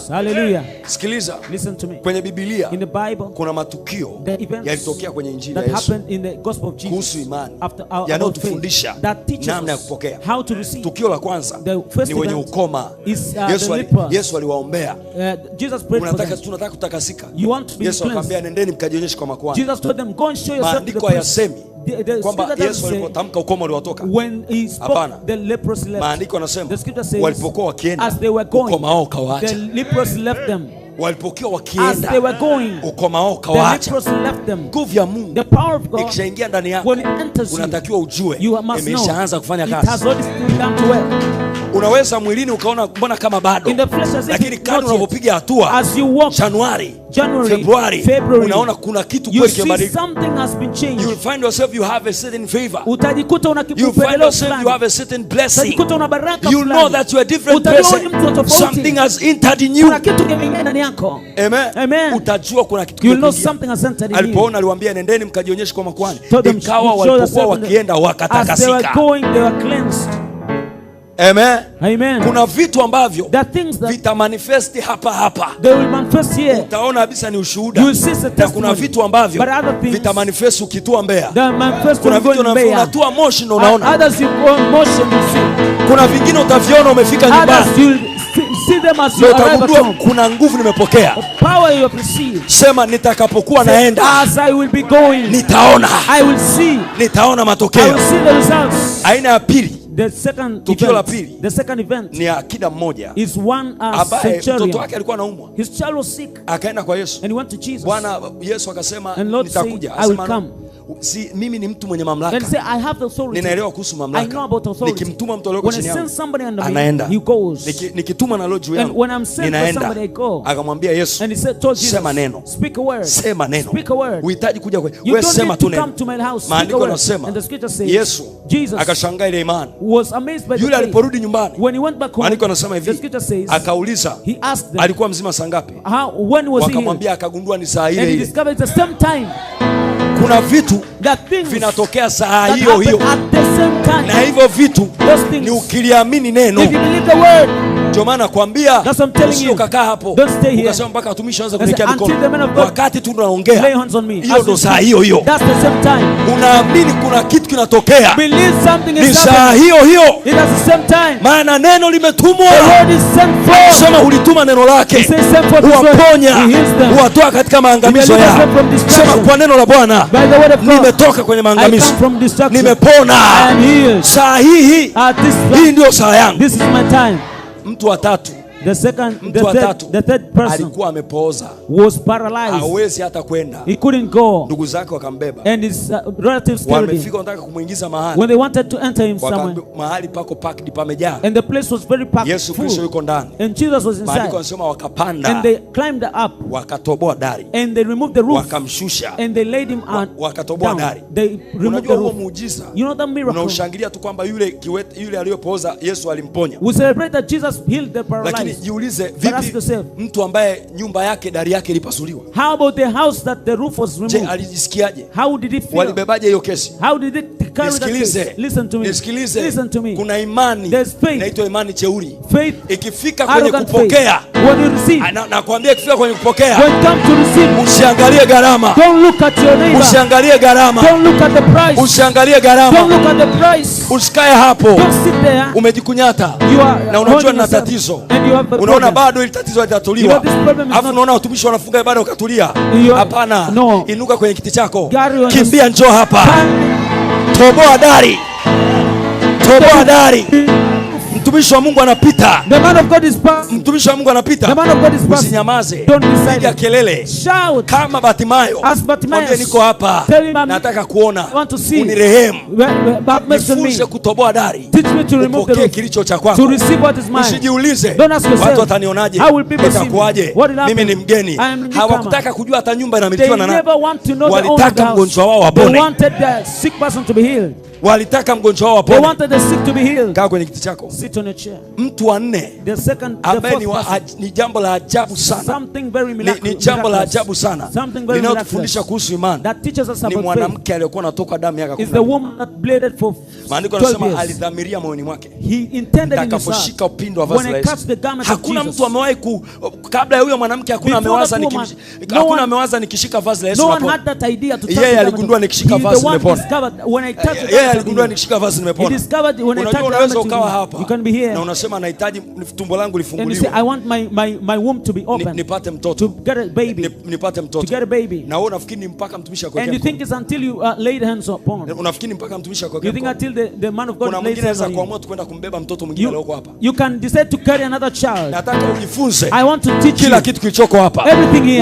Hallelujah. Sikiliza. Listen to me. Kwenye Biblia in the Bible, kuna matukio yalitokea kwenye Injili ya Yesu kuhusu imani yanayotufundisha namna ya kupokea. Tukio la kwanza ni wenye ukoma. Yesu aliwaombea. Tunataka kutakasika. Yesu akamwambia nendeni mkajionyeshe kwa makuhani. Maandiko hayasemi kwamba Yesu alipotamka ukoma uliwatoka. Hapana. Maandiko yanasema walipokuwa wakienda ukoma wao ukawaacha. Walipokuwa wakienda ukoma wao ukawaacha. Nguvu ya Mungu ikishaingia ndani yako, unatakiwa ujue imeshaanza kufanya kazi. Unaweza mwilini ukaona mbona kama bado, lakini kadri unapopiga hatua Januari, Februari, unaona kuna kitu kweli kimebadilika. You will find yourself you have a certain favor. Utajikuta una you find yourself you have a certain blessing. You know that you are a different person. Something has entered in you. Kuna kitu kimeingia ndani yako. Amen. Utajua kuna kitu kimeingia. You know something has entered in you. Alipoona aliwaambia nendeni mkajionyeshe kwa makuhani. Ikawa walipokuwa wakienda wakatakasika. As they were going, they were cleansed. Amen. Kuna vitu ambavyo vitamanifesti hapa. They will manifest here. Utaona kabisa ni ushuhuda. Na kuna vitu ambavyo vitamanifesti ukitua Mbeya. Kuna vitu unatua Moshi na unaona. Others you go Moshi and you see. Kuna vingine utaviona umefika nyumbani. See them as you arrive at home. Kuna nguvu nimepokea. Power you have received. Sema nitakapokuwa naenda. As I will be going. Nitaona. I will see. Nitaona matokeo. I will see the results. Aina ya pili. Tukio la pili, the second event, ni akida mmoja is one centurion. Mtoto wake alikuwa anaumwa. His child was sick. Akaenda kwa Yesu. And he went to Jesus. Bwana Yesu akasema nitakuja. I will come. Si mimi ni mtu mwenye mamlaka. And say, I have the authority. Ninaelewa kuhusu mamlaka. I know about authority. Nikimtuma mtu aliyeko chini yangu, anaenda. He goes. Nikituma na leo juu yangu, and when I'm sent for somebody I go. Akamwambia Yesu, and he said, told Jesus, sema neno. Speak a word. Sema neno. Speak a word. Uhitaji kuja kwa wewe, sema tu neno. Maandiko yanasema Yesu akashangaa ile imani. Was amazed by yule aliporudi nyumbani, when he went back home, maandiko yanasema hivi, akauliza alikuwa mzima saa ngapi? Wakamwambia akagundua ni saa ile ile. And he discovered the same time. Kuna vitu vinatokea saa hiyo hiyo, na hivyo vitu ni ukiliamini neno. Ndio maana nakwambia usije ukakaa hapo ukasema mpaka watumishi waanze kuniwekea mikono wakati tu tunaongea. Hiyo ndo saa hiyo hiyo. Unaamini kuna kitu kinatokea, ni saa hiyo hiyo, maana neno limetumwa. Sema ulituma neno lake uwaponya, uwatoa katika maangamizo yao. Sema kwa neno la Bwana nimetoka kwenye maangamizo, nimepona. Saa hii ndio saa yangu. Mtu wa tatu, the third person, alikuwa amepooza, was paralyzed, hawezi hata kwenda. He couldn't go. Ndugu zake wakambeba, and his relatives carried him. Wamefika wanataka kumuingiza mahali, when they wanted to enter him somewhere, mahali pako packed pamejaa, and the place was very packed. Yesu Kristo yuko ndani, and Jesus was inside. Maandiko yanasema wakapanda, and they climbed up, wakatoboa dari, and they removed the roof, wakamshusha, and they laid him on, wakatoboa dari. They removed the roof. Muujiza, you know the miracle. Unaushangilia tu kwamba yule aliyopooza Yesu alimponya. We celebrate that Jesus healed the paralyzed. Lakini jiulize, vipi mtu ambaye nyumba yake dari yake ilipasuliwa? How about the house that the roof was removed? Je, alijisikiaje? How did he feel? Walibebaje hiyo kesi? How did it carry that case? Listen to me. Listen to me. Kuna imani inaitwa imani cheuri. Faith. Ikifika kwenye kupokea, when you receive, nakwambia ikifika kwenye kupokea, when come to receive, usiangalie gharama. Don't look at your neighbor. Usiangalie gharama. Don't look at the price. Usiangalie gharama. Don't look at the price. Usikae hapo. Don't sit there. Umejikunyata. Na unajua na tatizo. Unaona bado ile tatizo litatuliwa. Alafu unaona watumishi wanafunga ibada ukatulia. Hapana. Inuka kwenye kiti chako. Kimbia njoo hapa. Toboa dari. Toboa dari. Mtumishi wa Mungu anapita. The man of God is passing. Mtumishi wa Mungu anapita. The man of God is passing. Usinyamaze. Don't be silent. Piga kelele. Shout. Kama Batimayo. As Batimayo. Mwambie niko hapa. Nataka kuona. Unirehemu. Nifunze kutoboa dari. Teach me to remove the roof. Kilicho cha kwako. To receive what is mine. Usijiulize. Don't ask yourself. Watu watanionaje? Itakuwaje? Mimi ni mgeni. Hawakutaka kujua hata nyumba inamilikiwa na nani. Walitaka mgonjwa wao apone. They wanted the sick person to be healed. Walitaka mgonjwa wao apone. They wanted the sick to be healed. Kaa kwenye kiti chako. Sit on a chair. Mtu wa nne ambaye ni jambo la ajabu sana, ni jambo la ajabu sana linalotufundisha kuhusu imani, ni mwanamke aliyekuwa anatoka damu yake 12. Maandiko yanasema alidhamiria moyoni mwake atakaposhika upindo wa vazi la Yesu. Hakuna mtu amewahi kabla ya huyo mwanamke, hakuna amewaza nikishika vazi la Yesu napona. Yeye aligundua nikishika vazi nimepona. Yeye aligundua nikishika vazi nimepona. Unajua, unaweza ukawa hapa na unasema nahitaji tumbo langu lifunguliwe, nipate mtoto, nipate mtoto, na wewe unafikiri mpaka mtumishi akweke mkono. Unafikiri mpaka mtumishi akweke mkono. Kuna mwingine anaweza kuamua kwenda kumbeba mtoto mwingine aliyoko hapa. You can decide to carry another child. Nataka ujifunze. I want to teach kila kitu kilichoko hapa.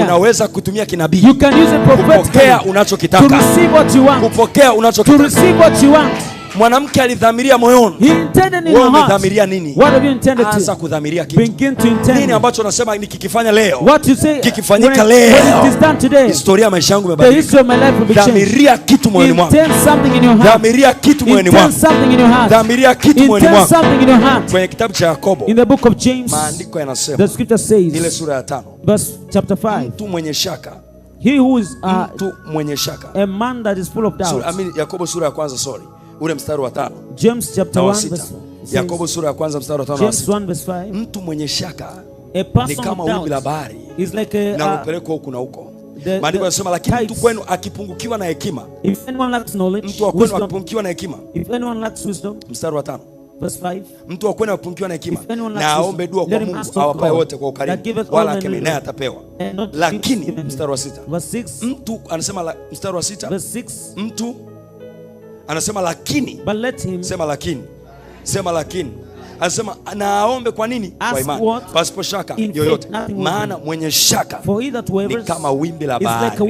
Unaweza kutumia kinabii. You can use a prophet kupokea unachokitaka. To receive what you want. Kupokea unachokitaka. To receive what you want. Mwanamke alidhamiria moyoni. He intended in her heart. Umedhamiria nini? What have you intended to? Anza kudhamiria kitu. Begin to intend. Nini ambacho unasema nikikifanya leo? What you say kikifanyika leo. When it is done today. Historia ya maisha yangu imebadilika. The history of my life will be changed. Dhamiria kitu moyoni mwako. Intend something in your heart. Dhamiria kitu moyoni mwako. Intend something in your heart. Dhamiria kitu moyoni mwako. Intend something in your heart. Kwenye kitabu cha Yakobo. In the book of James. Maandiko yanasema. The scripture says. Ile sura ya 5. Verse chapter 5. Mtu mwenye shaka. He who is mtu mwenye shaka. A man that is full of doubt. Yakobo sura ya kwanza, sorry. Ule mstari wa 5. James chapter 1 verse. Yakobo sura ya kwanza mstari wa 5. James 1 verse 5. Mtu mwenye shaka ni kama wimbi la bahari is like linalopelekwa huku na huko. Maandiko yanasema lakini mtu kwenu akipungukiwa na hekima. If anyone lacks knowledge, mtu wa kwenu akipungukiwa na hekima. If anyone lacks wisdom, mstari wa 5. Verse 5. Mtu wa kwenu akipungukiwa na hekima na aombe dua kwa Mungu awapaye wote kwa ukarimu, wala akemee naye atapewa. Lakini mstari wa 6. Verse 6. Mtu anasema mstari wa 6. Verse 6. Mtu anasema lakini, but let him, sema lakini, sema lakini, anasema na aombe kwa nini? Kwa imani, pasipo shaka yoyote, maana mwenye shaka ni kama wimbi la bahari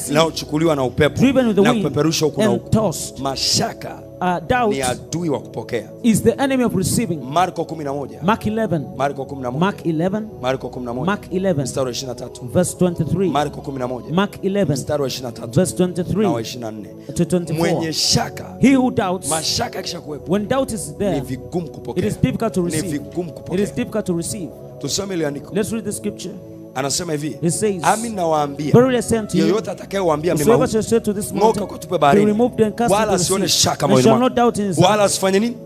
linalochukuliwa na upepo na kupeperusha huku na huku. Mashaka ni adui wa kupokea. Is the enemy of receiving. Marko 11. Mark 11. Marko 11. Mark 11. Marko 11. Mark 11. Mstari wa 23. Verse 23. Marko 11. Mark 11. Mstari wa 23. Verse 23. Na wa 24. To 24. Mwenye shaka. He who doubts. Mashaka kisha kuwepo. When doubt is there. Ni vigumu kupokea. It is difficult to receive. Ni vigumu kupokea. It is difficult to receive. Tusome ile andiko. Let's read the scripture. Anasema hivi, Amin nawaambia, yoyote atakayewaambia mlima huu ng'oka ukatupe baharini, wala asione shaka moyoni mwake, wala asifanye nini?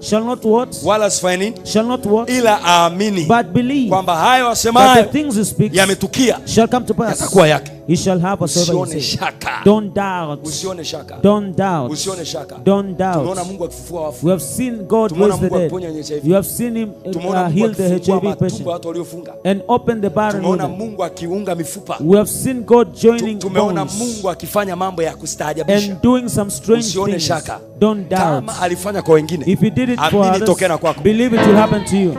Wala asifanye nini? Ila aamini kwamba hayo asemayo yametukia, yatakuwa yake. Usione shaka. Don't doubt. Usione shaka. Don't doubt. Usione shaka. Don't doubt. Tumeona Mungu akifufua wafu. We have seen God raise the dead. You have seen him heal the HIV patient and open the barren woman. Tumeona Mungu akiunga mifupa. We have seen God joining tumeona Mungu akifanya mambo ya kustaajabisha and doing some strange Usione things. Shaka. Don't doubt. Kama alifanya kwa wengine, if he did it for others, believe it will happen to you.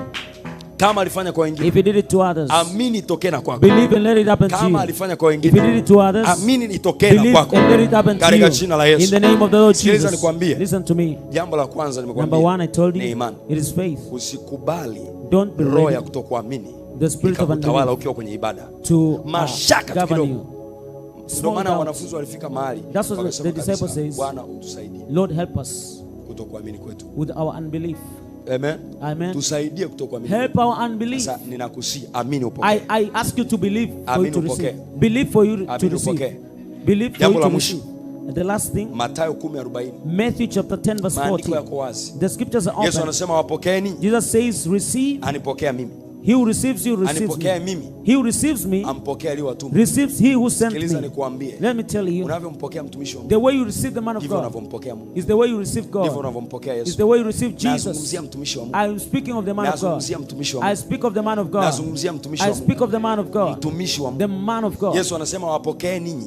Kama alifanya kwa wengine, if he did it to others, amini itokee na kwako. Believe and let it happen to you. Kama alifanya kwa wengine, if he did it to others, amini itokee na kwako. And let it happen to you. Katika jina la Yesu. In the name of the Lord Jesus. Nikwambie. Listen to me. Jambo la kwanza nimekwambia. Number one, I told you, ni imani. It is faith. Usikubali roho ya kutokuamini the spirit of unbelief ukiwa kwenye ibada. To mashaka kidogo. Ndio maana wanafunzi walifika mahali. That's what the disciple says. Bwana utusaidie. Lord help us. Kutokuamini kwetu. With our unbelief. Amen. Amen. Tusaidie kutokuamini. Help our unbelief. Sasa ninakusi amini upokee. I ask you to believe for you to receive. Believe for you to receive. Believe for you to receive. And the last thing, Mathayo 10:40. Matthew chapter 10 verse 40. The scriptures are open. Yesu anasema wapokeeni. Jesus says receive. Anipokea mimi. He who receives you receives me. He who receives me receives he who sent me. Let me tell you, the way you receive the man of God is the way you receive God. Is the way you receive Jesus. I am speaking of the man of God. I speak of the man of God. I speak of the man of God. The man of God.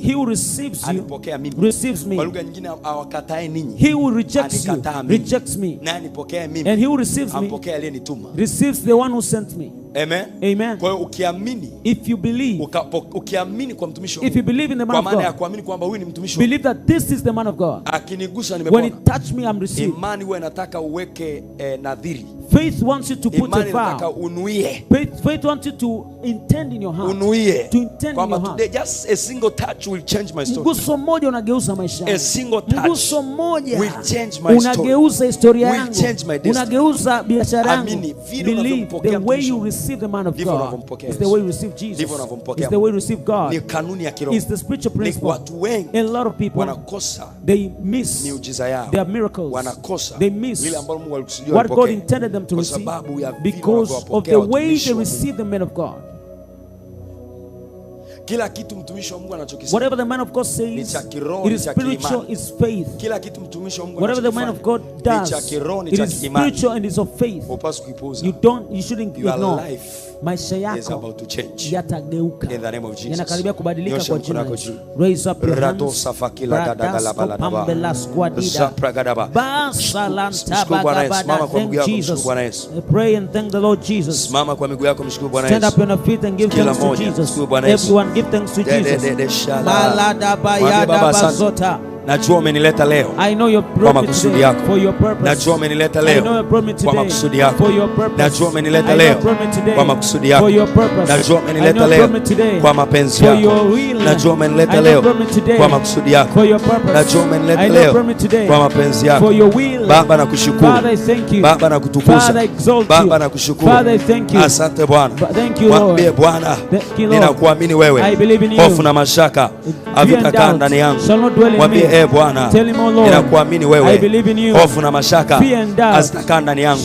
He who receives you receives me. He who rejects you rejects me. And he who receives me receives the one who sent me. Amen. Amen. Kwa hiyo ukiamini, if you believe, ukiamini kwa mtumishi wa Mungu, if you believe in the man of God, kwa maana ya kuamini kwamba huyu ni mtumishi wa Mungu, believe that this is the man of God. Akinigusa nimepona. When he touch me, I'm received. Imani wewe inataka uweke nadhiri. Faith wants you to put a vow. Imani inataka unuie. Faith wants you to intend in your heart. Unuie. To intend in your heart. Today just a single touch will change my story. Mguso mmoja unageuza maisha yangu. A single touch mguso mmoja will change my story. Unageuza historia yangu. Will change my destiny. Unageuza biashara yangu. Believe the way you receive the man of God is the way you receive Jesus. Is the way you receive God. Ni kanuni ya kiroho. Is the spiritual principle. Watu wengi, a lot of people wanakosa, they miss miujiza yao. Their miracles. Wanakosa they miss lile ambalo Mungu alikusudia what God intended them to receive because of the way they receive the man of God. Kila kitu mtumishi wa Mungu anachokisema, whatever the man of God says, it is spiritual, it's faith. Kila kitu mtumishi wa Mungu whatever the man of God does, it is spiritual and it's of faith. You shouldn't ignore. Maisha yako yatageuka, yanakaribia kubadilika kwa jina la Yesu. Raise up your hands. Thank Jesus. Pray and thank the Lord Jesus. Stand up on your feet and give thanks to Jesus. Everyone give thanks to Jesus. Najua umenileta leo kwa makusudi yako. Najua umenileta leo kwa makusudi yako. Najua umenileta leo kwa makusudi yako. Najua umenileta leo kwa mapenzi yako. Najua umenileta leo kwa makusudi yako. Najua umenileta leo kwa mapenzi yako. Baba nakushukuru. Baba nakutukuza. Baba nakushukuru. Asante Bwana. Mwambie Bwana, ninakuamini wewe. Hofu na mashaka havitakaa ndani yangu. Mwambie Bwana, ninakuamini wewe. Hofu na mashaka hazitakaa ndani yangu.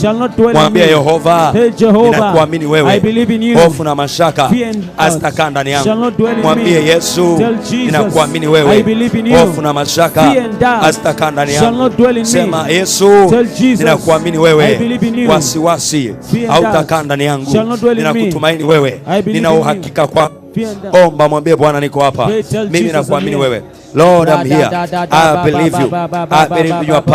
Mwambie Yehova, ninakuamini wewe. Hofu na mashaka hazitakaa ndani yangu. Mwambie Yesu, ninakuamini wewe. Hofu na mashaka hazitakaa ndani yangu. Sema Yesu, ninakuamini wewe. Wasiwasi hautakaa ndani yangu. Ninakutumaini wewe. Nina uhakika kwa omba, mwambie Bwana, niko hapa. Mimi nakuamini wewe. Lord, I'm here. I believe you. I believe in your power.